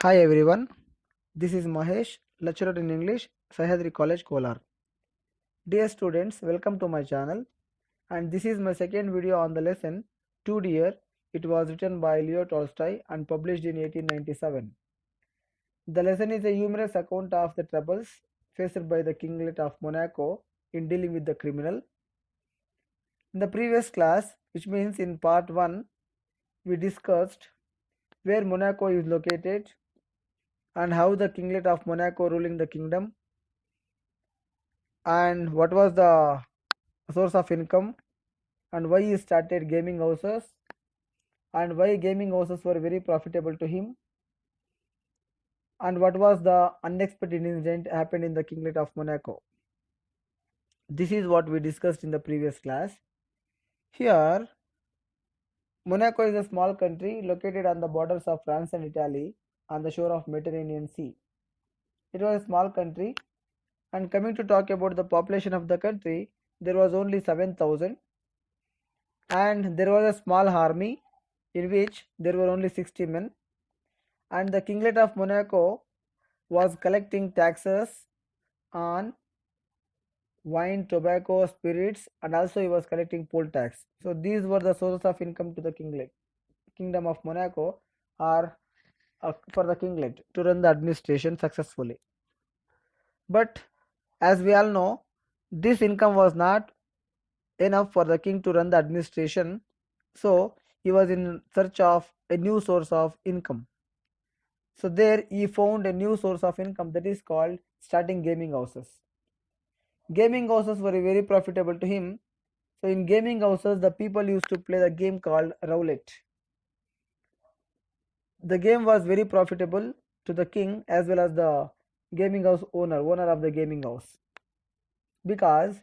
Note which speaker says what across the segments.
Speaker 1: Hi everyone, this is Mahesh, lecturer in English, Sahyadri College, Kolar. Dear students, welcome to my channel, and this is my second video on the lesson Two Deer. It was written by Leo Tolstoy and published in 1897. The lesson is a humorous account of the troubles faced by the kinglet of Monaco in dealing with the criminal. In the previous class, which means in part 1, we discussed where Monaco is located and how the kinglet of Monaco ruling the kingdom and what was the source of income and why he started gaming houses and why gaming houses were very profitable to him and what was the unexpected incident happened in the kinglet of Monaco. This is what we discussed in the previous class. Here, Monaco is a small country located on the borders of France and Italy on the shore of Mediterranean Sea. It was a small country, and coming to talk about the population of the country, there was only 7,000, and there was a small army in which there were only 60 men, and the kinglet of Monaco was collecting taxes on wine, tobacco, spirits, and also he was collecting poll tax. So these were the sources of income to the kingdom of Monaco, or for the kinglet to run the administration successfully. But as we all know, this income was not enough for the king to run the administration, so he was in search of a new source of income. So there he found a new source of income, that is called starting gaming houses. Gaming houses were very profitable to him. So in gaming houses, the people used to play the game called roulette. The game was very profitable to the king as well as the gaming house owner of the gaming house, because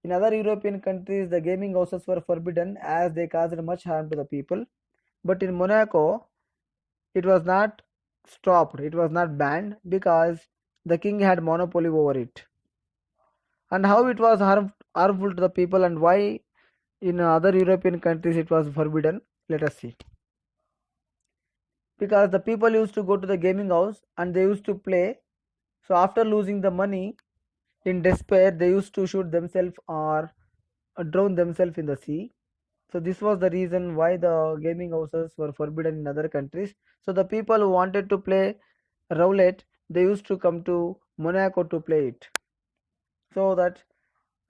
Speaker 1: in other European countries the gaming houses were forbidden as they caused much harm to the people. But in Monaco, it was not stopped, it was not banned, because the king had monopoly over it. And how it was harmful to the people and why in other European countries it was forbidden, let us see. Because the people used to go to the gaming house and they used to play, so after losing the money, in despair they used to shoot themselves or drown themselves in the sea. So this was the reason why the gaming houses were forbidden in other countries. So the people who wanted to play roulette, they used to come to Monaco to play it, so that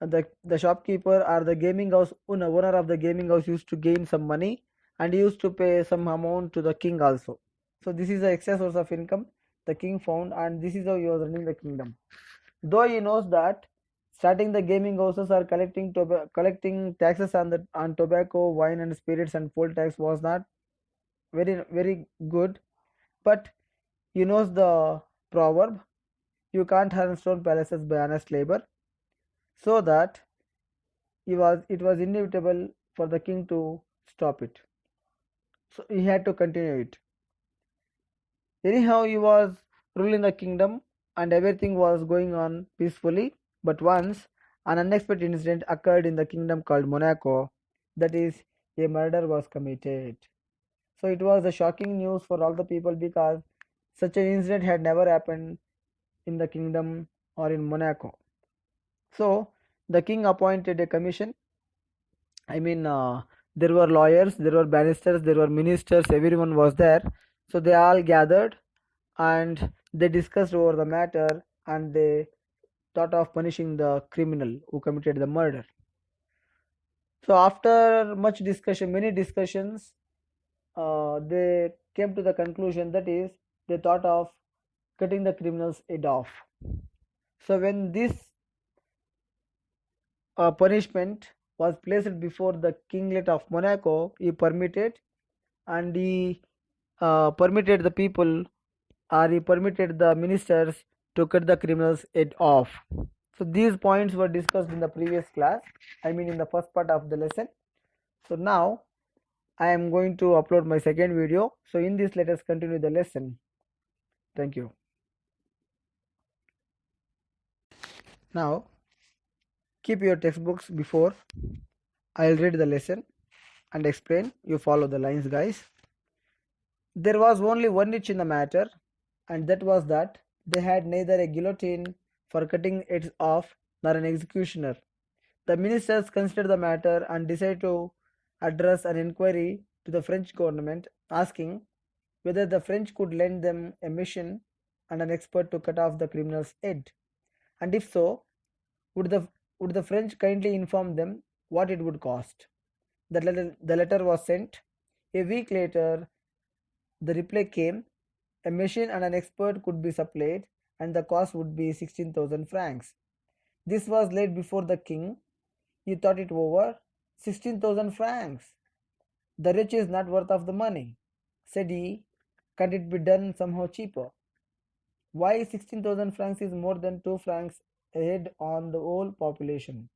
Speaker 1: the shopkeeper or the gaming house owner of the gaming house used to gain some money, and he used to pay some amount to the king also. So this is the extra source of income the king found, and this is how he was running the kingdom. Though he knows that starting the gaming houses or collecting taxes on tobacco, wine and spirits and poll tax was not very good, but he knows the proverb, you can't harm stone palaces by honest labor, so that it was inevitable for the king to stop it. So he had to continue it. Anyhow, he was ruling the kingdom and everything was going on peacefully. But once an unexpected incident occurred in the kingdom called Monaco, that is, a murder was committed. So it was a shocking news for all the people, because such an incident had never happened in the kingdom or in Monaco. So the king appointed a commission. There were lawyers, there were barristers, there were ministers, everyone was there. So they all gathered and they discussed over the matter, and they thought of punishing the criminal who committed the murder. So after much discussion, many discussions, they came to the conclusion, that is, they thought of cutting the criminal's head off. So when this punishment was placed before the kinglet of Monaco, he permitted, and he permitted the people, or he permitted the ministers to cut the criminal's head off. So these points were discussed in the previous class, in the first part of the lesson. So now I am going to upload my second video. So in this, let us continue the lesson. Thank you. Now keep your textbooks before. I'll read the lesson and explain. You follow the lines, guys. There was only one hitch in the matter. and that was that they had neither a guillotine for cutting it off nor an executioner. The ministers considered the matter and decided to address an inquiry to the French government asking whether the French could lend them a mission and an expert to cut off the criminal's head, and if so, would the would the French kindly inform them what it would cost. The letter was sent. A week later, the reply came. A machine and an expert could be supplied, and the cost would be 16,000 francs. This was laid before the king. He thought it over. 16,000 francs. The rich is not worth of the money, said he. Can't it be done somehow cheaper? Why 16,000 francs is more than 2 francs a head on the whole population?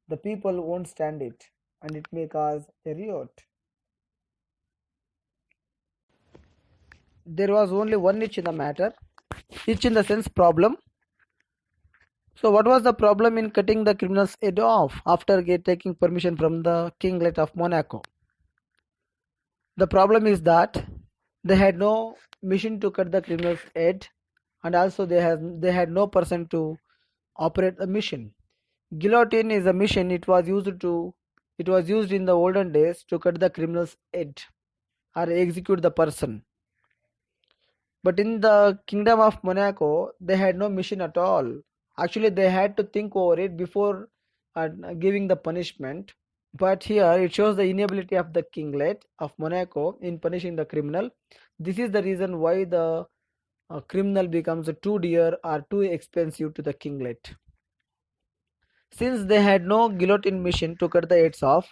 Speaker 1: The people won't stand it, and it may cause a riot. There was only one itch in the matter, itch in the sense problem. So, what was the problem in cutting the criminal's head off after taking permission from the kinglet of Monaco? The problem is that they had no machine to cut the criminal's head, and also they had no person to operate the machine. Guillotine is a machine. It was used in the olden days to cut the criminal's head or execute the person. But in the kingdom of Monaco, they had no mission at all. Actually, they had to think over it before giving the punishment. But here it shows the inability of the kinglet of Monaco in punishing the criminal. This is the reason why the criminal becomes too dear or too expensive to the kinglet. Since they had no guillotine machine to cut the heads off,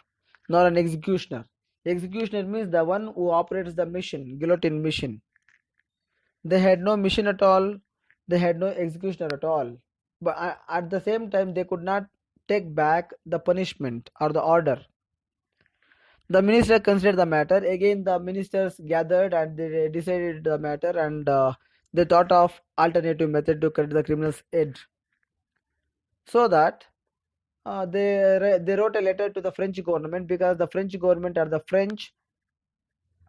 Speaker 1: nor an executioner. Executioner means the one who operates the machine, guillotine machine. They had no mission at all, they had no executioner at all. But at the same time, they could not take back the punishment or the order. The minister considered the matter. Again, the ministers gathered and they decided the matter, and they thought of alternative method to cut the criminal's head. So that they wrote a letter to the French government, because the French government or the French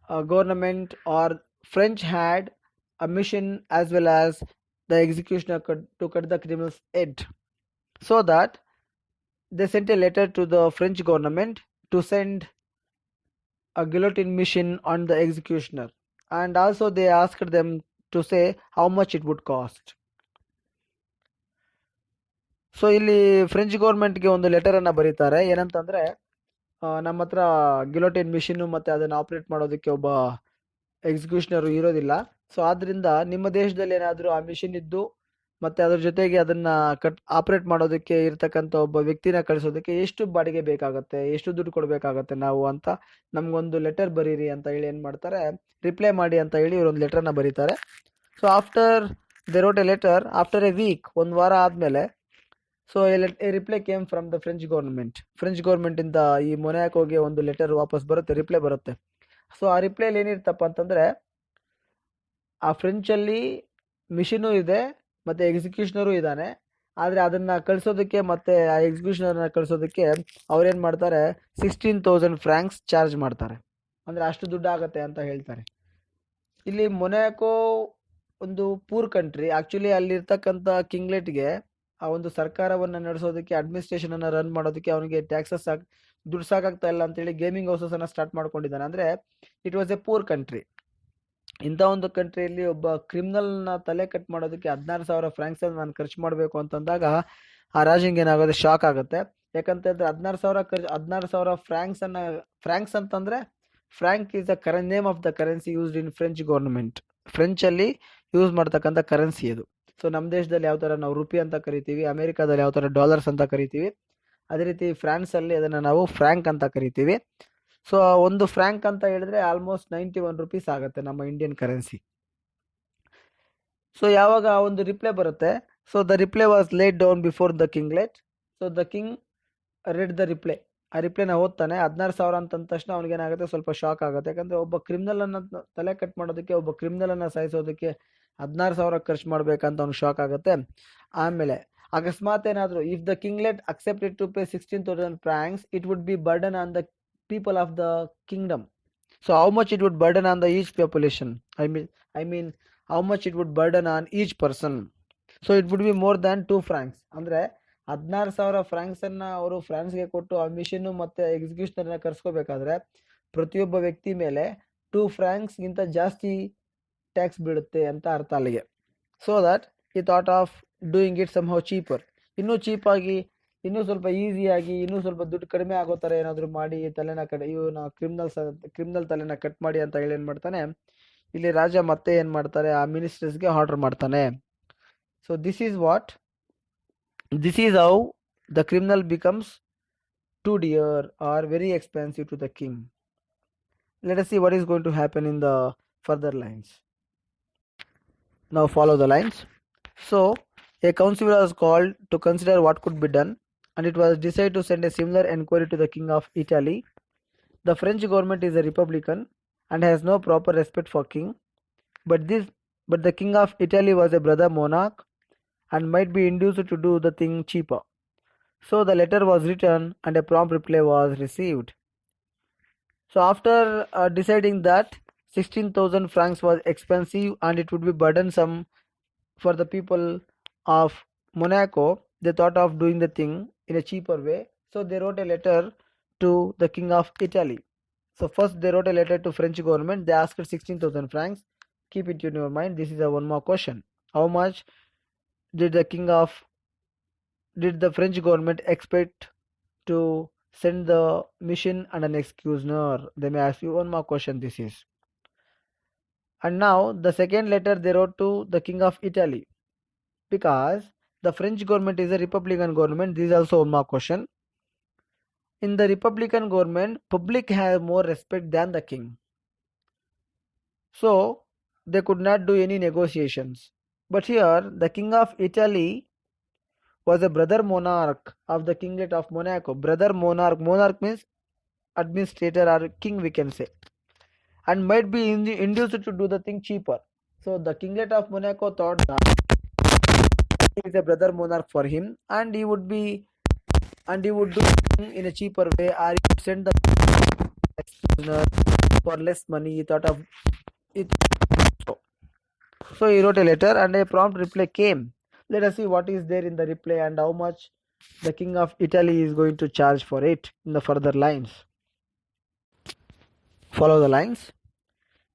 Speaker 1: government or French had a mission as well as the executioner to cut the criminal's head. So that they sent a letter to the French government to send a guillotine mission on the executioner, and also they asked them to say how much it would cost. So ಇಲ್ಲಿ French ಗೌರ್ಮೆಂಟ್ಗೆ ಒಂದು letter ಅನ್ನ ಬರೀತಾರೆ. ಏನಂತಂದ್ರೆ, ನಮ್ಮ ಹತ್ರ ಗಿಲೋಟಿನ್ machine ಮತ್ತೆ ಅದನ್ನ operate ಮಾಡೋದಕ್ಕೆ ಒಬ್ಬ ಎಕ್ಸಿಕ್ಯೂಷನರ್ ಇರೋದಿಲ್ಲ. ಸೊ ಆದ್ರಿಂದ ನಿಮ್ಮ ದೇಶದಲ್ಲಿ ಏನಾದರೂ ಆ ಮಿಷಿನ್ ಇದ್ದು ಮತ್ತೆ ಅದ್ರ ಜೊತೆಗೆ ಅದನ್ನ ಆಪರೇಟ್ ಮಾಡೋದಕ್ಕೆ ಇರ್ತಕ್ಕಂಥ ಒಬ್ಬ ವ್ಯಕ್ತಿನ ಕಳಿಸೋದಕ್ಕೆ ಎಷ್ಟು ಬಾಡಿಗೆ ಬೇಕಾಗತ್ತೆ, ಎಷ್ಟು ದುಡ್ಡು ಕೊಡ್ಬೇಕಾಗತ್ತೆ ನಾವು ಅಂತ ನಮ್ಗೊಂದು ಲೆಟರ್ ಬರೀರಿ ಅಂತ ಹೇಳಿ ಏನ್ ಮಾಡ್ತಾರೆ, ರಿಪ್ಲೈ ಮಾಡಿ ಅಂತ ಹೇಳಿ ಇವ್ರೊಂದು ಲೆಟರ್ನ ಬರೀತಾರೆ. So after they wrote a letter, after a week, ಒಂದು ವಾರ ಆದ್ಮೇಲೆ, so a reply came from the French government. French government ಇಂದ ಈ ಮೊನಾಕೋಗೆ ಒಂದು ಲೆಟರ್ ವಾಪಸ್ ಬರುತ್ತೆ, ರಿಪ್ಲೈ ಬರುತ್ತೆ. ಸೊ ಆ ರಿಪ್ಲೈಲಿ ಏನಿರ್ತಪ್ಪ ಅಂತಂದ್ರೆ, ಆ ಫ್ರೆಂಚಲ್ಲಿ ಮಿಷಿನು ಇದೆ ಮತ್ತೆ ಎಕ್ಸಿಕ್ಯೂಷನರು ಇದ್ದಾನೆ, ಆದ್ರೆ ಅದನ್ನ ಕಳಿಸೋದಕ್ಕೆ ಮತ್ತೆ ಆ ಎಕ್ಸಿಕ್ಯೂಷನರ್ನ ಕಳಿಸೋದಕ್ಕೆ ಅವ್ರೇನ್ ಮಾಡ್ತಾರೆ, 16,000 ಫ್ರಾಂಕ್ಸ್ ಚಾರ್ಜ್ ಮಾಡ್ತಾರೆ. ಅಂದ್ರೆ ಅಷ್ಟು ದುಡ್ಡು ಆಗತ್ತೆ ಅಂತ ಹೇಳ್ತಾರೆ. ಇಲ್ಲಿ ಮೊನಾಕೋ ಒಂದು ಪೂರ್ ಕಂಟ್ರಿ. ಆಕ್ಚುಲಿ ಅಲ್ಲಿರ್ತಕ್ಕಂಥ ಕಿಂಗ್ಲೆಟ್ಗೆ ಆ ಒಂದು ಸರ್ಕಾರವನ್ನ ನಡೆಸೋದಕ್ಕೆ, ಅಡ್ಮಿನಿಸ್ಟ್ರೇಷನ್ ಅನ್ನ ರನ್ ಮಾಡೋದಕ್ಕೆ ಅವನಿಗೆ ಟ್ಯಾಕ್ಸಸ್ ದುಡ್ಡು ಸಾಕಾಗ್ತಾ ಇಲ್ಲ ಅಂತೇಳಿ ಗೇಮಿಂಗ್ ಹೌಸಸ್ ಅನ್ನ ಸ್ಟಾರ್ಟ್ ಮಾಡ್ಕೊಂಡಿದ್ದಾನೆ. ಅಂದ್ರೆ it was A poor country. ಇಂಥ ಒಂದು ಕಂಟ್ರಿಯಲ್ಲಿ ಒಬ್ಬ ಕ್ರಿಮಿನಲ್ ನ ತಲೆ ಕಟ್ ಮಾಡೋದಕ್ಕೆ 16,000 ಫ್ರಾಂಕ್ಸ್ ನಾನು ಖರ್ಚು ಮಾಡಬೇಕು ಅಂತಂದಾಗ ಆ ರಾಜಂಗೆ ಏನಾಗುತ್ತೆ, ಶಾಕ್ ಆಗುತ್ತೆ. ಯಾಕಂತಂದ್ರೆ 16,000 ಫ್ರಾಂಕ್ಸ್ ಅಂತಂದ್ರೆ, Frank is the name of the currency used in French government. French ಅಲ್ಲಿ ಯೂಸ್ ಮಾಡ್ತಕ್ಕಂಥ ಕರೆನ್ಸಿ ಅದು. ಸೊ ನಮ್ಮ ದೇಶದಲ್ಲಿ ಯಾವ ತರ ನಾವು ರುಪಿ ಅಂತ ಕರಿತೀವಿ, ಅಮೆರಿಕಾದಲ್ಲಿ ಯಾವ ತರ ಡಾಲರ್ಸ್ ಅಂತ ಕರಿತೀವಿ, ಅದೇ ರೀತಿ ಫ್ರಾನ್ಸ್ ಅಲ್ಲಿ ಅದನ್ನ ನಾವು ಫ್ರಾಂಕ್ ಅಂತ ಕರಿತೀವಿ. ಸೊ ಒಂದು ಫ್ರಾಂಕ್ ಅಂತ ಹೇಳಿದ್ರೆ ಆಲ್ಮೋಸ್ಟ್ 91 ರುಪೀಸ್ ಆಗುತ್ತೆ ನಮ್ಮ ಇಂಡಿಯನ್ ಕರೆನ್ಸಿ. ಸೊ ಯಾವಾಗ ಆ ಒಂದು ರಿಪ್ಲೈ ಬರುತ್ತೆ, so the reply was laid down before the kinglet. So the king read the reply. ಆ ರಿಪ್ಲೈನ ಓದ್ತಾನೆ. 16,000 ಅಂತ ತಕ್ಷಣ ಅವ್ನಿಗೇನಾಗುತ್ತೆ, ಸ್ವಲ್ಪ ಶಾಕ್ ಆಗುತ್ತೆ. ಯಾಕಂದ್ರೆ ಒಬ್ಬ ಕ್ರಿಮಿನಲ್ ಅನ್ನ ತಲೆ ಕಟ್ ಮಾಡೋದಕ್ಕೆ, ಒಬ್ಬ ಕ್ರಿಮಿನಲ್ ಅನ್ನ ಸಾಯಿಸೋದಕ್ಕೆ 16,000 ಖರ್ಚು ಮಾಡ್ಬೇಕಂತ ಅವ್ನಿಗೆ ಶಾಕ್ ಆಗುತ್ತೆ. ಆಮೇಲೆ ಅಕಸ್ಮಾತ್ ಏನಾದ್ರು, if the kinglet accepted to pay 16,000 francs, it would be burden on the people of the kingdom. So how much it would burden on the each population? I mean how much it would burden on each person? So it would be more than 2 francs. ಅಂದರೆ 16,000 Fronx ಅನ್ನ ಅವರು ಫ್ರಾನ್ಸ್ಗೆ ಕೊಟ್ಟು ಆ mission ಮತ್ತೆ ಎಕ್ಸಿಕ್ಯೂಷನರ್ ಕರ್ಸ್ಕೋಬೇಕಾದ್ರೆ ಪ್ರತಿಯೊಬ್ಬ ವ್ಯಕ್ತಿ ಮೇಲೆ 2 Fronx ಗಿಂತ ಜಾಸ್ತಿ ಟ್ಯಾಕ್ಸ್ ಬೀಳುತ್ತೆ ಅಂತ ಅರ್ಥ ಅಲ್ಲಿಗೆ. ಸೊ ದಟ್ ಈ thought of doing it somehow cheaper, ಇನ್ನೂ ಚೀಪಾಗಿ, ಇನ್ನೂ ಸ್ವಲ್ಪ ಈಸಿಯಾಗಿ, ಇನ್ನೂ ಸ್ವಲ್ಪ ದುಡ್ಡು ಕಡಿಮೆ ಆಗೋ ಥರ ಏನಾದರೂ ಮಾಡಿ ತಲೆನ ಇವನ ಕ್ರಿಮಿನಲ್ ತಲೆನ ಕಟ್ ಮಾಡಿ ಅಂತ ಹೇಳಿ ಏನು ಮಾಡ್ತಾನೆ ಇಲ್ಲಿ ರಾಜ ಮತ್ತೆ ಏನು ಮಾಡ್ತಾರೆ, ಆ ಮಿನಿಸ್ಟರ್ಸ್ಗೆ ಆರ್ಡರ್ ಮಾಡ್ತಾನೆ. So this is how the criminal becomes too dear or very expensive to the king. Let us see what is going to happen in the further lines. Now follow the lines. So a council was called to consider what could be done, and it was decided to send a similar enquiry to the king of Italy. The French government is a republican and has no proper respect for king, but the king of Italy was a brother monarch and might be induced to do the thing cheaper. So the letter was written and a prompt reply was received. So after deciding that 16,000 francs was expensive and it would be burdensome for the people of Monaco, they thought of doing the thing in a cheaper way. So they wrote a letter to the king of Italy. So first they wrote a letter to French government. They asked 16,000 francs. Keep it in your mind. This is a one more question. How much did the French government expect to send the mission and an executioner? They may ask you one more question. This is, and now the second letter they wrote to the king of Italy, because the French government is a republican government. This is also one more question. In the republican government, public has more respect than the king, so they could not do any negotiations. But here the king of Italy was a brother monarch of the kinglet of Monaco. Brother monarch, monarch means administrator or king we can say, and might be induced to do the thing cheaper. So the kinglet of Monaco thought that he is a brother monarch for him, and he would do in a cheaper way, or he would send the executioner for less money. He thought of it. So he wrote a letter and a prompt reply came. Let us see what is there in the reply and how much the king of Italy is going to charge for it in the further lines. Follow the lines.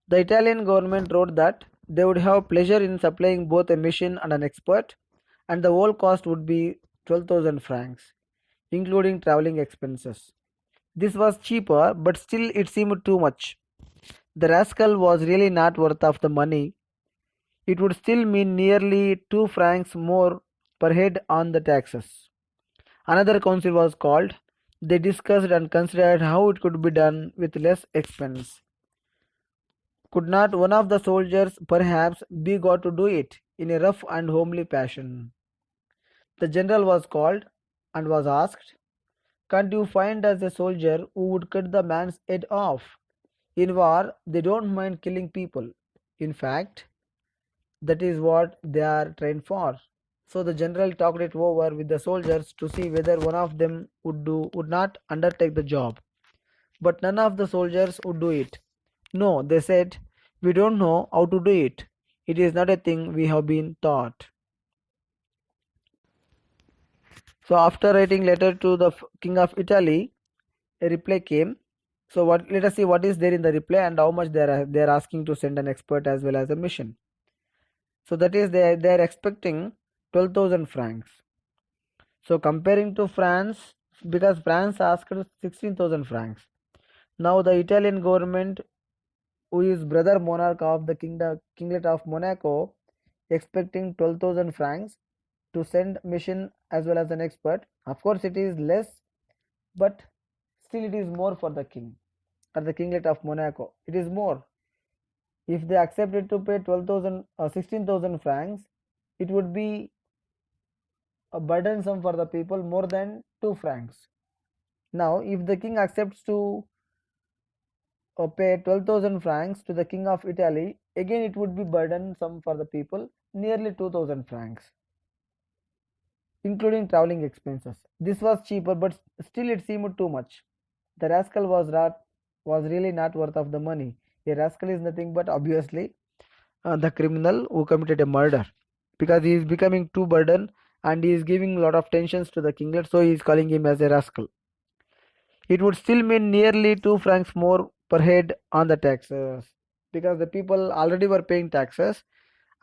Speaker 1: The Italian government wrote that they would have pleasure in supplying both a mission and an expert, and the whole cost would be 12,000 francs, including traveling expenses. This was cheaper, but still it seemed too much. The rascal was really not worth of the money. It would still mean nearly 2 francs more per head on the taxes. Another council was called. They discussed and considered how it could be done with less expense. Could not one of the soldiers perhaps be got to do it in a rough and homely fashion? The general was called and was asked, "Can't you find us a soldier who would cut the man's head off? In war, they don't mind killing people. In fact, that is what they are trained for." So the general talked it over with the soldiers to see whether one of them would not undertake the job. But none of the soldiers would do it. "No," they said, "we don't know how to do it. It is not a thing we have been taught." So after writing letter to the king of Italy, a reply came. So let us see what is there in the reply and how much they are asking to send an expert as well as a mission. So that is they are expecting 12,000 francs. So comparing to France, because France asked 16,000 francs. Now the Italian government, who is brother monarch of the kinglet of Monaco, expecting 12,000 francs to send mission as well as an expert. Of course it is less, but still it is more for the king or the kinglet of Monaco. It is more. If they accepted to pay 12,000 or 16,000 francs, it would be a burdensome for the people more than 2 francs. Now if the king accepts to pay 12,000 francs to the king of Italy, again it would be burdensome for the people, nearly 2,000 francs, including traveling expenses. This was cheaper, but still it seemed too much. The rascal was was really not worth of the money. A rascal is nothing but obviously the criminal who committed a murder, because he is becoming too burden and he is giving a lot of tensions to the kinglet, so he is calling him as a rascal. It would still mean nearly 2 francs more per head on the taxes, because the people already were paying taxes,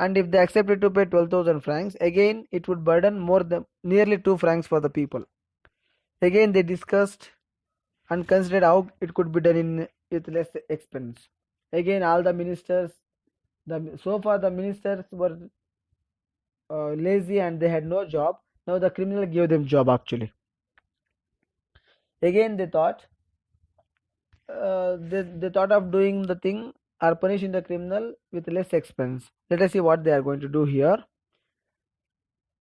Speaker 1: and if they accepted to pay 12,000 francs, again it would burden more than nearly 2 francs for the people. Again they discussed and considered how it could be done in with less expense. Again all the ministers, so far the ministers were lazy and they had no job. Now the criminal gave them job actually. Again they thought they thought of doing the thing or punishing the criminal with less expense. Let us see what they are going to do here.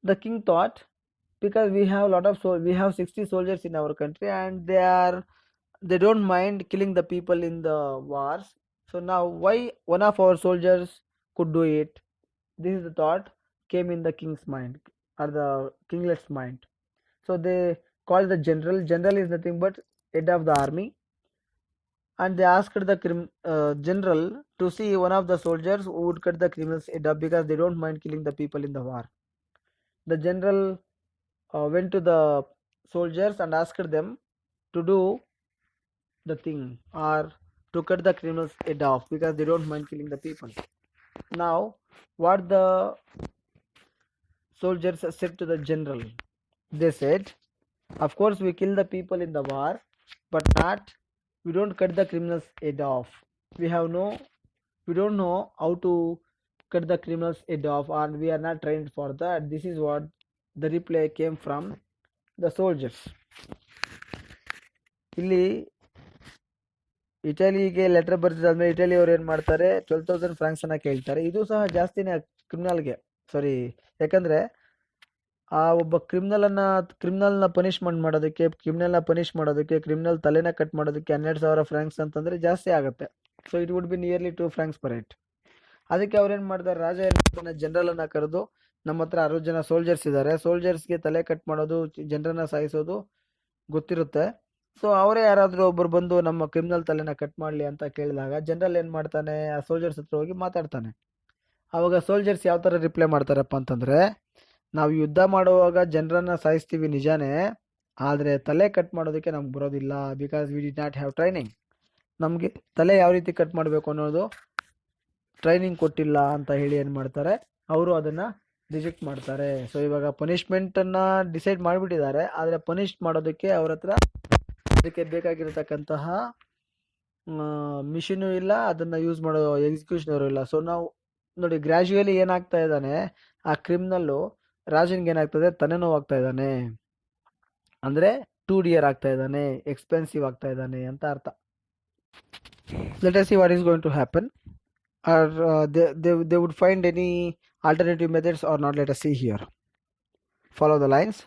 Speaker 1: The king thought, because we have a lot of we have 60 soldiers in our country and they don't mind killing the people in the wars. So now why one of our soldiers could do it? This is the thought came in the king's mind or the kinglet's mind. So they called the general. General is nothing but head of the army, and they asked the general to see one of the soldiers who would cut the criminals head off, because they don't mind killing the people in the war. The general went to the soldiers and asked them to do the thing or to cut the criminals head off, because they don't mind killing the people. Now what the soldiers said to the general, they said, of course we kill the people in the war, but not, we don't cut the criminals head off. We don't know how to cut the criminals head off, and we are not trained for that. This is what the reply came from the soldiers. ಇಲ್ಲಿ ಇಟಲಿಗೆ letter ಬರ್ತಿದ್ದಾದ್ಮೇಲೆ Italy ಅವ್ರು ಏನು ಮಾಡ್ತಾರೆ, 12,000 Fronx ಅನ್ನ ಕೇಳ್ತಾರೆ. ಇದು ಸಹ ಜಾಸ್ತಿನೇ ಕ್ರಿಮಿನಲ್ಗೆ, ಸಾರಿ, ಯಾಕಂದ್ರೆ ಆ ಒಬ್ಬ ಕ್ರಿಮಿನಲ್ನ ಪನಿಷ್ಮೆಂಟ್ ಮಾಡೋದಕ್ಕೆ, ಕ್ರಿಮಿನಲ್ ತಲೆನ ಕಟ್ ಮಾಡೋದಕ್ಕೆ 12,000 ಫ್ರಾಂಕ್ಸ್ ಅಂತಂದ್ರೆ ಜಾಸ್ತಿ ಆಗುತ್ತೆ. So it would B nearly 2 Fronx per head. ಅದಕ್ಕೆ ಅವ್ರೇನ್ ಮಾಡ್ತಾರೆ, ರಾಜ ಏನ್ ಮಾಡ್ತಾನೆ, ಜನರಲ್ ಅನ್ನ ಕರೆದು, ನಮ್ಮ ಹತ್ರ 60 ಜನ ಸೋಲ್ಜರ್ಸ್ ಇದ್ದಾರೆ, ಸೋಲ್ಜರ್ಸ್ಗೆ ತಲೆ ಕಟ್ ಮಾಡೋದು, ಜನರನ್ನ ಸಾಯಿಸೋದು ಗೊತ್ತಿರುತ್ತೆ. ಸೊ ಅವರೇ ಯಾರಾದ್ರೂ ಒಬ್ರು ಬಂದು ನಮ್ಮ ಕ್ರಿಮಿನಲ್ ತಲೆನ ಕಟ್ ಮಾಡ್ಲಿ ಅಂತ ಕೇಳಿದಾಗ ಜನರಲ್ ಏನ್ ಮಾಡ್ತಾನೆ, ಆ ಸೋಲ್ಜರ್ಸ್ ಹತ್ರ ಹೋಗಿ ಮಾತಾಡ್ತಾನೆ. ಅವಾಗ ಸೋಲ್ಜರ್ಸ್ ಯಾವ ತರ ರಿಪ್ಲೈ ಮಾಡ್ತಾರಪ್ಪ ಅಂತಂದ್ರೆ, ನಾವು ಯುದ್ಧ ಮಾಡುವಾಗ ಜನರನ್ನ ಸಾಯಿಸ್ತೀವಿ ನಿಜಾನೇ, ಆದ್ರೆ ತಲೆ ಕಟ್ ಮಾಡೋದಕ್ಕೆ ನಮ್ಗೆ ಬರೋದಿಲ್ಲ, because we did not have training. ನಮ್ಗೆ ತಲೆ ಯಾವ ರೀತಿ ಕಟ್ ಮಾಡಬೇಕು ಅನ್ನೋದು ಟ್ರೈನಿಂಗ್ ಕೊಟ್ಟಿಲ್ಲ ಅಂತ ಹೇಳಿ ಏನ್ ಮಾಡ್ತಾರೆ, ಅವರು ಅದನ್ನ ರಿಜೆಕ್ಟ್ ಮಾಡ್ತಾರೆ. ಸೊ ಇವಾಗ ಪನಿಷ್ಮೆಂಟ್ ಅನ್ನ ಡಿಸೈಡ್ ಮಾಡಿಬಿಟ್ಟಿದ್ದಾರೆ, ಆದ್ರೆ ಪನಿಷ್ ಮಾಡೋದಕ್ಕೆ ಅವ್ರ ಹತ್ರ ಅದಕ್ಕೆ ಬೇಕಾಗಿರತಕ್ಕಂತಹ ಮಿಷಿನು ಇಲ್ಲ, ಅದನ್ನ ಯೂಸ್ ಮಾಡೋ ಎಕ್ಸಿಕ್ಯೂಷನರು ಇಲ್ಲ. ಸೊ ನಾವು ನೋಡಿ, ಗ್ರಾಜುಯಲಿ ಏನಾಗ್ತಾ ಇದ್ದಾನೆ, ಆ ಕ್ರಿಮಿನಲ್ಲು ರಾಜನ್ಗೆ ಏನಾಗ್ತದೆ, ತಲೆನೋವಾಗ್ತಾ ಇದ್ದಾನೆ, ಅಂದ್ರೆ 2 ಡಿಯರ್ ಆಗ್ತಾ ಇದ್ದಾನೆ, ಎಕ್ಸ್ಪೆನ್ಸಿವ್ ಆಗ್ತಾ ಇದ್ದಾನೆ ಅಂತ ಅರ್ಥ. Let us see what is going to happen, or they would find any alternative methods or not. Let us see here. Follow the lines.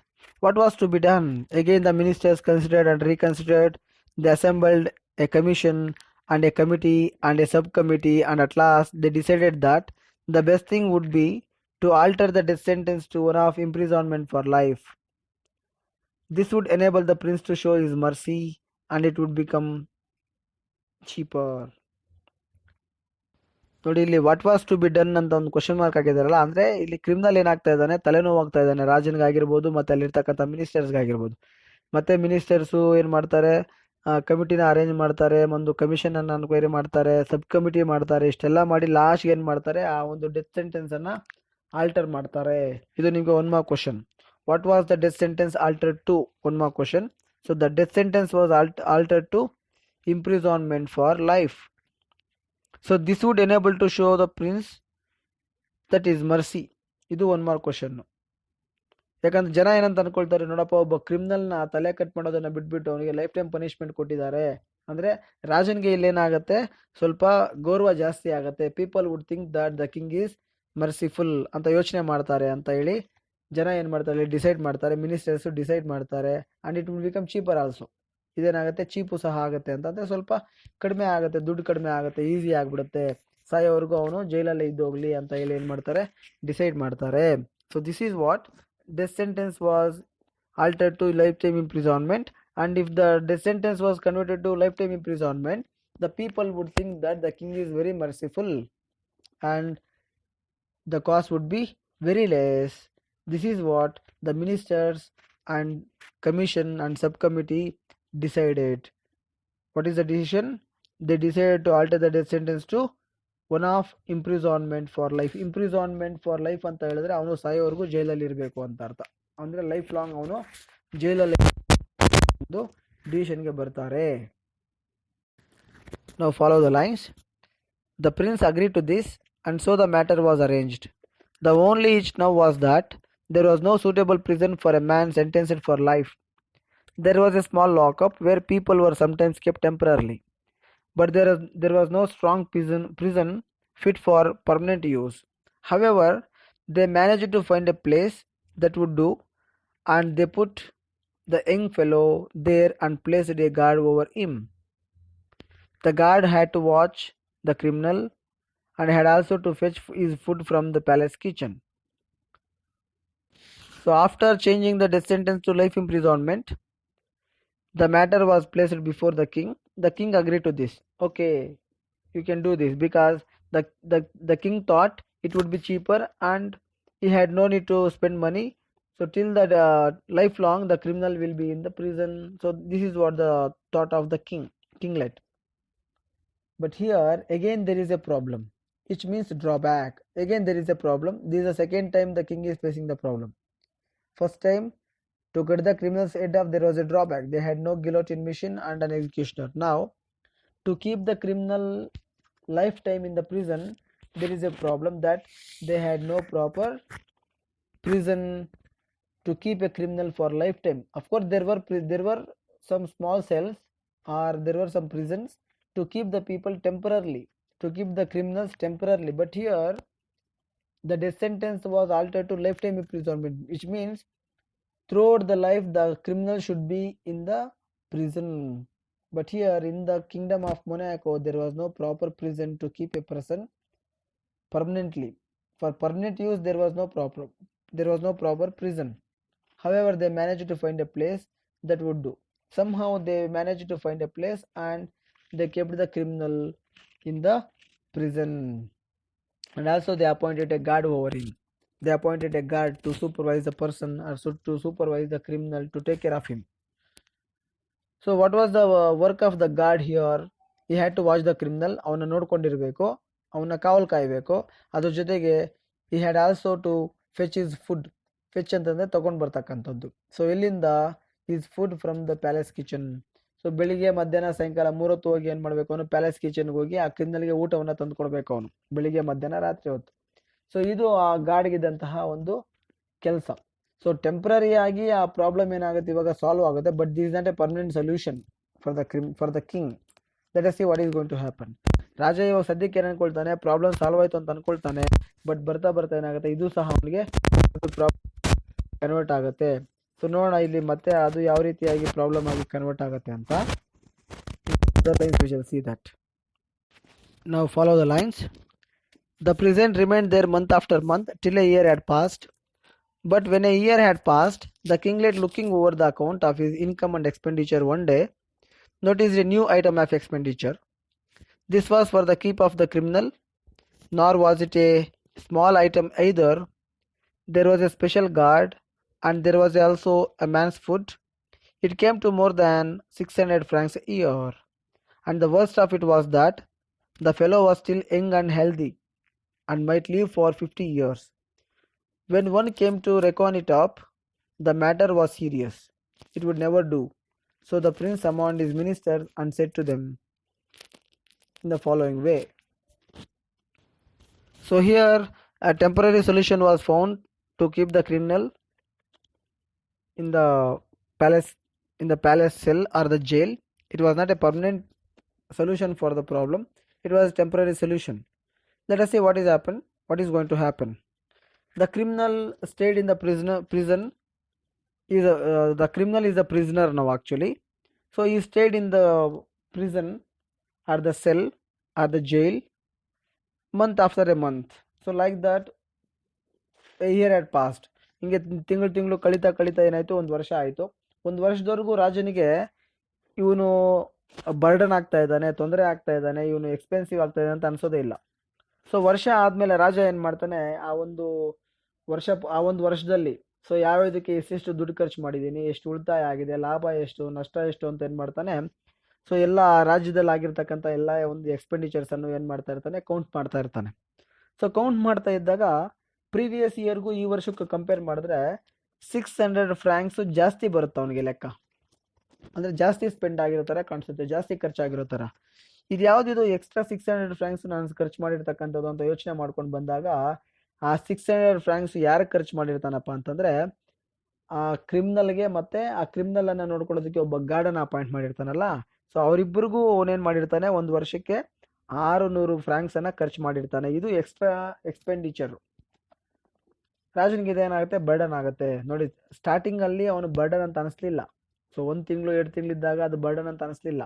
Speaker 1: What was to be done? Again the ministers considered and reconsidered. They assembled a commission and a committee and a subcommittee, and at last they decided that the best thing would be to alter the death sentence to one of imprisonment for life. This would enable the prince to show his mercy and it would become cheaper. ನೋಡಿ, ಇಲ್ಲಿ what was to be done ಅಂತ ಒಂದು question mark ಆಗಿದಾರಲ್ಲ, ಅಂದ್ರೆ ಇಲ್ಲಿ criminal ಏನಾಗ್ತಾ ಇದ್ದಾನೆ, ತಲೆನೋವಾಗ್ತಾ ಇದ್ದಾನೆ, ರಾಜನ್ಗಾಗಿರ್ಬೋದು ಮತ್ತೆ ಅಲ್ಲಿರ್ತಕ್ಕಂಥ ಮಿನಿಸ್ಟರ್ಸ್ಗಾಗಿರ್ಬೋದು. ಮತ್ತೆ ಮಿನಿಸ್ಟರ್ಸು ಏನ್ ಮಾಡ್ತಾರೆ, ಕಮಿಟಿನ ಅರೇಂಜ್ ಮಾಡ್ತಾರೆ, ಒಂದು ಕಮಿಷನ್ ಅನ್ನ ಎನ್ಕ್ವೈರಿ ಮಾಡ್ತಾರೆ, ಸಬ್ ಕಮಿಟಿ ಮಾಡ್ತಾರೆ, ಇಷ್ಟೆಲ್ಲ ಮಾಡಿ ಲಾಸ್ಟ್ ಏನ್ ಮಾಡ್ತಾರೆ, ಆ ಒಂದು ಡೆತ್ ಸೆಂಟೆನ್ಸ್ ಅನ್ನ ಆಲ್ಟರ್ ಮಾಡ್ತಾರೆ. ಇದು ನಿಮ್ಗೆ 1 mark question. What was the death sentence altered to? 1 mark question. So the death sentence was altered to imprisonment for life. So this would enable to show the prince that is mercy. ಇದು 1 mark question. ಯಾಕಂದ್ರೆ ಜನ ಏನಂತ ಅನ್ಕೊಳ್ತಾರೆ, ನೋಡಪ್ಪ, ಒಬ್ಬ ಕ್ರಿಮಿನಲ್ನ ತಲೆ cut ಮಾಡೋದನ್ನ ಬಿಟ್ಬಿಟ್ಟು ಅವನಿಗೆ ಲೈಫ್ ಟೈಮ್ ಪನಿಷ್ಮೆಂಟ್ ಕೊಟ್ಟಿದ್ದಾರೆ ಅಂದ್ರೆ ರಾಜನ್ಗೆ ಇಲ್ಲೇನಾಗತ್ತೆ, ಸ್ವಲ್ಪ ಗೌರವ ಜಾಸ್ತಿ ಆಗತ್ತೆ. People would think that the king is merciful ಅಂತ ಯೋಚನೆ ಮಾಡ್ತಾರೆ ಅಂತ ಹೇಳಿ ಜನ ಏನ್ ಮಾಡ್ತಾರೆ, ಡಿಸೈಡ್ ಮಾಡ್ತಾರೆ, ಮಿನಿಸ್ಟರ್ಸ್ ಡಿಸೈಡ್ ಮಾಡ್ತಾರೆ. And it will become cheaper also. ಇದೇನಾಗುತ್ತೆ, ಚೀಪು ಸಹ ಆಗುತ್ತೆ, ಅಂತಂದ್ರೆ ಸ್ವಲ್ಪ ಕಡಿಮೆ ಆಗುತ್ತೆ, ದುಡ್ಡು ಕಡಿಮೆ ಆಗುತ್ತೆ, ಈಸಿ ಆಗ್ಬಿಡುತ್ತೆ, ಸಾಯೋವರೆಗೂ ಅವನು ಜೈಲಲ್ಲೇ ಇದ್ದೋಗ್ಲಿ ಅಂತ ಹೇಳಿ ಏನ್ ಮಾಡ್ತಾರೆ, ಡಿಸೈಡ್ ಮಾಡ್ತಾರೆ. So this is what death sentence was altered to lifetime imprisonment, and if the death sentence was converted to lifetime imprisonment, the people would think that the king is very merciful and the cost would be very less. This is what the ministers and commission and subcommittee decided. What is the decision? They decided to alter the death sentence to one of imprisonment for life. Imprisonment for life ಅಂತ ಹೇಳಿದ್ರೆ ಅವನು ಸಾಯೋವರೆಗೂ ಜೈಲಲ್ಲಿ ಇರಬೇಕು ಅಂತ ಅರ್ಥ. ಅಂದರೆ life long ಅವನು ಜೈಲಲ್ಲಿ ಒಂದು ಡಿಸಿಷನ್ಗೆ ಬರ್ತಾರೆ. ನಾವು follow the lines. The prince agreed to this and so the matter was arranged. The only hitch now was that there was no suitable prison for a man sentenced for life. There was a small lockup where people were sometimes kept temporarily, but there was no strong prison fit for permanent use. However, they managed to find a place that would do, and they put the young fellow there and placed a guard over him. The guard had to watch the criminal and had also to fetch his food from the palace kitchen. So after changing the death sentence to life imprisonment, the matter was placed before the king. The king agreed to this. Okay, you can do this, because the king thought it would be cheaper and he had no need to spend money. So till that lifelong the criminal will be in the prison. So this is what the thought of the kinglet. But here again there is a problem, which means drawback. Again there is a problem. This is the second time the king is facing the problem. First time, to get the criminal's head off, there was a drawback. They had no guillotine machine and an executioner. Now, to keep the criminal lifetime in the prison, there is a problem that they had no proper prison to keep a criminal for lifetime. Of course, there were some small cells, or there were some prisons to keep the people temporarily, to keep the criminals temporarily. But here, the death sentence was altered to lifetime imprisonment, which means throughout the life the criminal should be in the prison. But here in the kingdom of Monaco, there was no proper prison to keep a person permanently. For permanent use, there was no proper prison. However, they managed to find a place that would do. Somehow they managed to find a place and they kept the criminal in the prison, and also they appointed a guard over him. They appointed a guard to supervise the person, or to supervise the criminal, to take care of him. So what was the work of the guard here? He had to watch the criminal. ಅವನ ನೋಡ್ಕೊಂಡಿರಬೇಕು, ಅವನ ಕಾವಲು ಕಾಯಬೇಕು. ಅದ್ರ ಜೊತೆಗೆ he had also to fetch his food. Fetch ಅಂತಂದ್ರೆ ತಗೊಂಡು ಬರ್ತಕ್ಕಂಥದ್ದು. So ಎಲ್ಲಿಂದ? his food from the palace kitchen. So ಬೆಳಿಗ್ಗೆ ಮಧ್ಯಾಹ್ನ ಸಾಯಂಕಾಲ 3 ಹೊತ್ತು ಹೋಗಿ ಏನ್ ಮಾಡ್ಬೇಕು? ಅವನು ಪ್ಯಾಲೇಸ್ ಕಿಚನ್ಗೆ ಹೋಗಿ ಆ ಕ್ರಿಮಿನಲ್ಗೆ ಊಟವನ್ನ ತಂದು ಕೊಡ್ಬೇಕು ಅವನು, ಬೆಳಿಗ್ಗೆ ಮಧ್ಯಾಹ್ನ ರಾತ್ರಿ ಹೊತ್ತು. ಸೊ ಇದು ಆ ಗಾರ್ಡ್ಗಿದ್ದಂತಹ ಒಂದು ಕೆಲಸ. ಸೊ ಟೆಂಪ್ರರಿ ಆಗಿ ಆ ಪ್ರಾಬ್ಲಮ್ ಏನಾಗುತ್ತೆ ಇವಾಗ ಸಾಲ್ವ್ ಆಗುತ್ತೆ, but this is not a permanent solution for the king. Let us see what is going to happen. ರಾಜ ಇವಾಗ ಸದ್ಯಕ್ಕೆ ಏನ್ ಅನ್ಕೊಳ್ತಾನೆ? ಪ್ರಾಬ್ಲಮ್ ಸಾಲ್ವ್ ಆಯ್ತು ಅಂತ ಅನ್ಕೊಳ್ತಾನೆ. ಬಟ್ ಬರ್ತಾ ಬರ್ತಾ ಏನಾಗುತ್ತೆ, ಇದು ಸಹ ಅವನಿಗೆ ಪ್ರಾಬ್ಲಮ್ ಕನ್ವರ್ಟ್ ಆಗುತ್ತೆ. ಸೊ ನೋಡೋಣ ಇಲ್ಲಿ ಮತ್ತೆ ಅದು ಯಾವ ರೀತಿಯಾಗಿ ಪ್ರಾಬ್ಲಮ್ ಆಗಿ ಕನ್ವರ್ಟ್ ಆಗುತ್ತೆ ಅಂತ. we shall see that. Now follow the lines. The prison remained there month after month till a year had passed. But when a year had passed, the kinglet, looking over the account of his income and expenditure one day, noticed a new item of expenditure. This was for the keep of the criminal, nor was it a small item either. There was a special guard, and there was also a man's food. It came to more than 600 francs a year. And the worst of it was that the fellow was still young and healthy, and might live for 50 years. When one came to reckon it up, the matter was serious. It would never do. So the prince summoned his ministers and said to them in the following way. So here a temporary solution was found to keep the criminal in the palace cell or the jail. It was not a permanent solution for the problem. It was a temporary solution. Let us see what is going to happen. The criminal stayed in the prison. The criminal is a prisoner now actually. So he stayed in the prison or the cell or the jail month after a month. So like that a year had passed. ಹಿಂಗೆ ತಿಂಗಳು ಕಳೀತಾ ಏನಾಯ್ತು, ಒಂದು ವರ್ಷ ಆಯಿತು. ಒಂದು ವರ್ಷದವರೆಗೂ ರಾಜನಿಗೆ ಇವನು ಬರ್ಡನ್ ಆಗ್ತಾ ಇದ್ದಾನೆ, ತೊಂದರೆ ಆಗ್ತಾ ಇದ್ದಾನೆ, ಇವನು ಎಕ್ಸ್ಪೆನ್ಸಿವ್ ಆಗ್ತಾ ಇದೆ ಅಂತ ಅನ್ಸೋದೇ ಇಲ್ಲ. ಸೊ ವರ್ಷ ಆದಮೇಲೆ ರಾಜ ಏನು ಮಾಡ್ತಾನೆ, ಆ ಒಂದು ವರ್ಷದಲ್ಲಿ ಸೊ ಯಾವ ಇದಕ್ಕೆ ಎಷ್ಟೆಷ್ಟು ದುಡ್ಡು ಖರ್ಚು ಮಾಡಿದ್ದೀನಿ, ಎಷ್ಟು ಉಳಿತಾಯ ಆಗಿದೆ, ಲಾಭ ಎಷ್ಟು, ನಷ್ಟ ಎಷ್ಟು ಅಂತ ಏನು ಮಾಡ್ತಾನೆ, ಸೊ ಎಲ್ಲ ರಾಜ್ಯದಲ್ಲಿ ಆಗಿರ್ತಕ್ಕಂಥ ಎಲ್ಲ ಒಂದು ಎಕ್ಸ್ಪೆಂಡಿಚರ್ಸ್ ಅನ್ನು ಏನು ಮಾಡ್ತಾ ಇರ್ತಾನೆ, ಕೌಂಟ್ ಮಾಡ್ತಾ ಇರ್ತಾನೆ. ಸೊ ಕೌಂಟ್ ಮಾಡ್ತಾ ಇದ್ದಾಗ ಪ್ರೀವಿಯಸ್ ಇಯರ್ಗೂ ಈ ವರ್ಷಕ್ಕೂ ಕಂಪೇರ್ ಮಾಡಿದ್ರೆ 600 ಫ್ರ್ಯಾಂಕ್ಸು ಜಾಸ್ತಿ ಬರುತ್ತೆ ಅವನಿಗೆ ಲೆಕ್ಕ. ಅಂದರೆ ಜಾಸ್ತಿ ಸ್ಪೆಂಡ್ ಆಗಿರೋ ಥರ ಕಾಣಿಸುತ್ತೆ, ಜಾಸ್ತಿ ಖರ್ಚಾಗಿರೋ ಥರ. ಇದು ಯಾವುದಿದು ಎಕ್ಸ್ಟ್ರಾ 600 ಫ್ರ್ಯಾಂಕ್ಸ್ ನಾನು ಖರ್ಚು ಮಾಡಿರ್ತಕ್ಕಂಥದ್ದು ಅಂತ ಯೋಚನೆ ಮಾಡ್ಕೊಂಡು ಬಂದಾಗ, ಆ 600 ಫ್ರ್ಯಾಂಕ್ಸ್ ಯಾರಿಗೆ ಖರ್ಚು ಮಾಡಿರ್ತಾನಪ್ಪ ಅಂತಂದರೆ, ಆ ಕ್ರಿಮಿನಲ್ಗೆ ಮತ್ತು ಆ ಕ್ರಿಮಿನಲನ್ನು ನೋಡ್ಕೊಳ್ಳೋದಕ್ಕೆ ಒಬ್ಬ ಗಾರ್ಡನ್ ಅಪಾಯಿಂಟ್ ಮಾಡಿರ್ತಾನಲ್ಲ, ಸೊ ಅವರಿಬ್ಬರಿಗೂ ಅವನೇನು ಮಾಡಿರ್ತಾನೆ, ಒಂದು ವರ್ಷಕ್ಕೆ 600 ಫ್ರ್ಯಾಂಕ್ಸನ್ನು ಖರ್ಚು ಮಾಡಿರ್ತಾನೆ. ಇದು ಎಕ್ಸ್ಟ್ರಾ ಎಕ್ಸ್ಪೆಂಡಿಚರು. ರಾಜನಿಗೆ ಇದೇನಾಗುತ್ತೆ, ಬರ್ಡನ್ ಆಗುತ್ತೆ. ನೋಡಿ, ಸ್ಟಾರ್ಟಿಂಗಲ್ಲಿ ಅವನು ಬರ್ಡನ್ ಅಂತ ಅನಿಸ್ಲಿಲ್ಲ. ಸೊ 1 ತಿಂಗಳು 2 ತಿಂಗಳಿದ್ದಾಗ ಅದು ಬರ್ಡನ್ ಅಂತ ಅನಿಸ್ಲಿಲ್ಲ.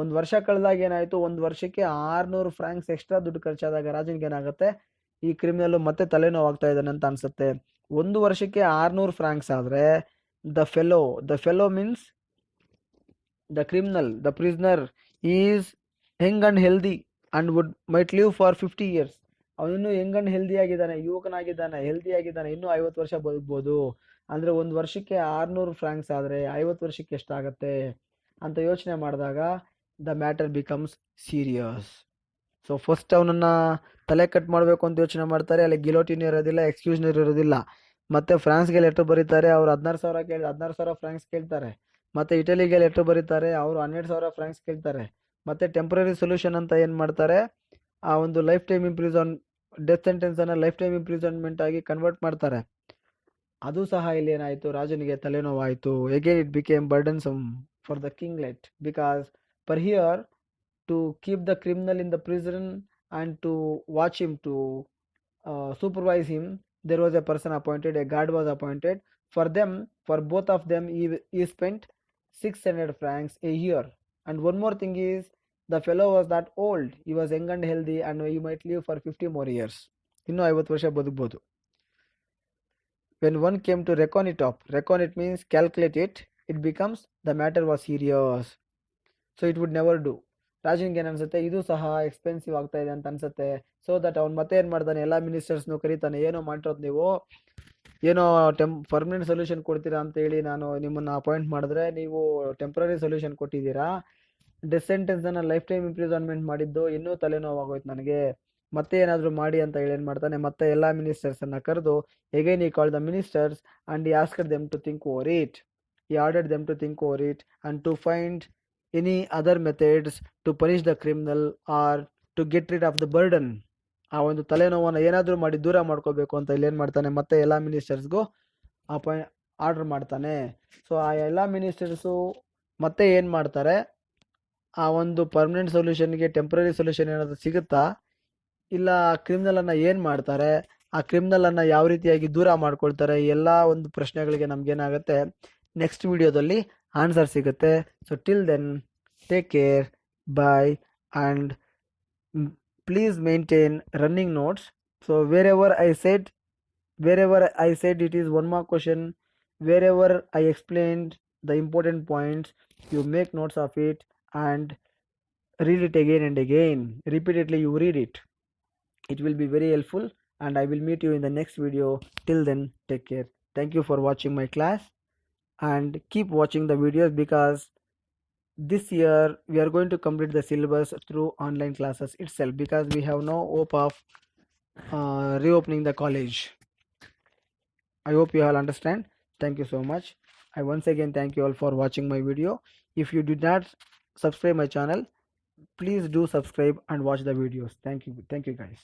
Speaker 1: ಒಂದು ವರ್ಷ ಕಳೆದಾಗ ಏನಾಯಿತು, ಒಂದು ವರ್ಷಕ್ಕೆ 600 ಫ್ರ್ಯಾಂಕ್ಸ್ ಎಕ್ಸ್ಟ್ರಾ ದುಡ್ಡು ಖರ್ಚಾದಾಗ ರಾಜನಿಗೆ ಏನಾಗುತ್ತೆ, ಈ ಕ್ರಿಮಿನಲ್ಲು ಮತ್ತೆ ತಲೆನೋವಾಗ್ತಾ ಇದ್ದಾನೆ ಅಂತ ಅನಿಸುತ್ತೆ. ಒಂದು ವರ್ಷಕ್ಕೆ 600 ಫ್ರ್ಯಾಂಕ್ಸ್ ಆದರೆ the fellow means the criminal, the prisoner is young and healthy and might live for 50 years. ಅವನಿನ್ನೂ ಯಂಗ್ ಅಂಡ್ ಹೆಲ್ದಿ ಆಗಿದ್ದಾನೆ, ಯುವಕನಾಗಿದ್ದಾನೆ, ಹೆಲ್ದಿ ಆಗಿದ್ದಾನೆ, ಇನ್ನೂ 50 ವರ್ಷ ಬದುಕ್ಬೋದು. ಅಂದರೆ ಒಂದು ವರ್ಷಕ್ಕೆ 600 ಫ್ರ್ಯಾಂಕ್ಸ್ ಆದರೆ 50 ವರ್ಷಕ್ಕೆ ಎಷ್ಟಾಗತ್ತೆ ಅಂತ ಯೋಚನೆ ಮಾಡಿದಾಗ the matter becomes serious. So first ಅವನನ್ನು ತಲೆ ಕಟ್ ಮಾಡಬೇಕು ಅಂತ ಯೋಚನೆ ಮಾಡ್ತಾರೆ. ಅಲ್ಲಿ ಗಿಲೋಟಿನ್ ಇರೋದಿಲ್ಲ, ಎಕ್ಸ್ಕ್ಯೂಷನರ್ ಇರೋದಿಲ್ಲ. ಮತ್ತು ಫ್ರಾನ್ಸ್ಗೆ ಲೆಟ್ರ್ ಬರೀತಾರೆ, ಅವರು 16,000 ಫ್ರಾಂಕ್ಸ್ ಕೇಳ್ತಾರೆ. ಮತ್ತು ಇಟಲಿಗೆ ಲೆಟ್ರ್ ಬರೀತಾರೆ, ಅವರು 12,000 ಫ್ರಾಂಕ್ಸ್ ಕೇಳ್ತಾರೆ. ಮತ್ತು ಟೆಂಪ್ರರಿ ಸೊಲ್ಯೂಷನ್ ಅಂತ ಏನು ಮಾಡ್ತಾರೆ, ಆ ಒಂದು ಲೈಫ್ ಟೈಮ್ ಡೆತ್ ಸೆಂಟೆನ್ಸನ್ನು ಲೈಫ್ ಟೈಮ್ ಇಂಪ್ರಿಸನ್ಮೆಂಟ್ ಆಗಿ ಕನ್ವರ್ಟ್ ಮಾಡ್ತಾರೆ. ಅದು ಸಹ ಇಲ್ಲಿ ಏನಾಯಿತು, ರಾಜನಿಗೆ ತಲೆನೋವಾಯಿತು. Again it became burdensome for the kinglet, because per year to keep the criminal in the prison and to watch him, to supervise him, there was a person appointed, a guard was appointed for them. For both of them he spent 600 francs a year. And one more thing is, the fellow was that old, he was young and healthy and he might live for 50 more years. ಇನ್ನು 50 ವರ್ಷ ಬದುಕಬಹುದು. When one came to reckon it means calculate it, it becomes the matter was serious, so it would never do. ರಾಜನಿಗೆ ಏನು ಅನ್ಸುತ್ತೆ, ಇದು ಸಹ expensive ಆಗ್ತಾ ಇದೆ ಅಂತ ಅನ್ಸುತ್ತೆ. ಸೊ ದಟ್ ಅವ್ನು ಮತ್ತೆ ಏನು ಮಾಡ್ತಾನೆ, ಎಲ್ಲ ಮಿನಿಸ್ಟರ್ಸ್ನು ಕರೀತಾನೆ. ಏನೋ ಮಾಡಿರೋದು ನೀವು, ಏನೋ ಪರ್ಮನೆಂಟ್ ಸೊಲ್ಯೂಷನ್ ಕೊಡ್ತೀರಾ ಅಂತ ಹೇಳಿ ನಾನು ನಿಮ್ಮನ್ನು ಅಪಾಯಿಂಟ್ ಮಾಡಿದ್ರೆ ನೀವು ಟೆಂಪ್ರರಿ ಸೊಲ್ಯೂಷನ್ ಕೊಟ್ಟಿದ್ದೀರಾ. ಡೆತ್ ಸೆಂಟೆನ್ಸನ್ನು ಲೈಫ್ ಟೈಮ್ ಇಂಪ್ರಿಸನ್ಮೆಂಟ್ ಮಾಡಿದ್ದು ಇನ್ನೂ ತಲೆನೋವಾಗೋಯ್ತು ನನಗೆ, ಮತ್ತೆ ಏನಾದರೂ ಮಾಡಿ ಅಂತ ಹೇಳಿ ಏನು ಮಾಡ್ತಾನೆ, ಮತ್ತೆ ಎಲ್ಲ ಮಿನಿಸ್ಟರ್ಸನ್ನು ಕರೆದು again he call the ministers and he asked them to think over it. He ordered them to think over it and to find any other methods to punish the criminal or to get rid of the burden. ಆ ಒಂದು ತಲೆನೋವನ್ನು ಏನಾದರೂ ಮಾಡಿ ದೂರ ಮಾಡ್ಕೋಬೇಕು ಅಂತ ಇಲ್ಲಿ ಏನು ಮಾಡ್ತಾನೆ, ಮತ್ತೆ ಎಲ್ಲ ಮಿನಿಸ್ಟರ್ಸ್ಗೂ ಆರ್ಡರ್ ಮಾಡ್ತಾನೆ. ಸೊ ಆ ಎಲ್ಲ ಮಿನಿಸ್ಟರ್ಸು ಮತ್ತೆ ಏನು ಮಾಡ್ತಾರೆ, ಆ ಒಂದು ಪರ್ಮನೆಂಟ್ ಸೊಲ್ಯೂಷನ್ಗೆ ಟೆಂಪ್ರರಿ ಸೊಲ್ಯೂಷನ್ ಏನಾದರೂ ಸಿಗುತ್ತಾ, ಇಲ್ಲ ಆ ಕ್ರಿಮಿನಲನ್ನು ಏನು ಮಾಡ್ತಾರೆ, ಆ ಕ್ರಿಮಿನಲನ್ನು ಯಾವ ರೀತಿಯಾಗಿ ದೂರ ಮಾಡ್ಕೊಳ್ತಾರೆ, ಎಲ್ಲ ಒಂದು ಪ್ರಶ್ನೆಗಳಿಗೆ ನಮಗೇನಾಗುತ್ತೆ ನೆಕ್ಸ್ಟ್ ವಿಡಿಯೋದಲ್ಲಿ ಆನ್ಸರ್ ಸಿಗುತ್ತೆ. So till then take care, bye, and please maintain running notes. So wherever I said it is 1 mark question, wherever I explained the important points, you make notes of it and read it again and again. Repeatedly you read it. It will be very helpful and I will meet you in the next video. Till then, take care. Thank you for watching my class and keep watching the videos, because this year we are going to complete the syllabus through online classes itself, because we have no hope of reopening the college. I hope you all understand. Thank you so much. I once again thank you all for watching my video. If you did not subscribe my channel, please do subscribe and watch the videos. Thank you guys.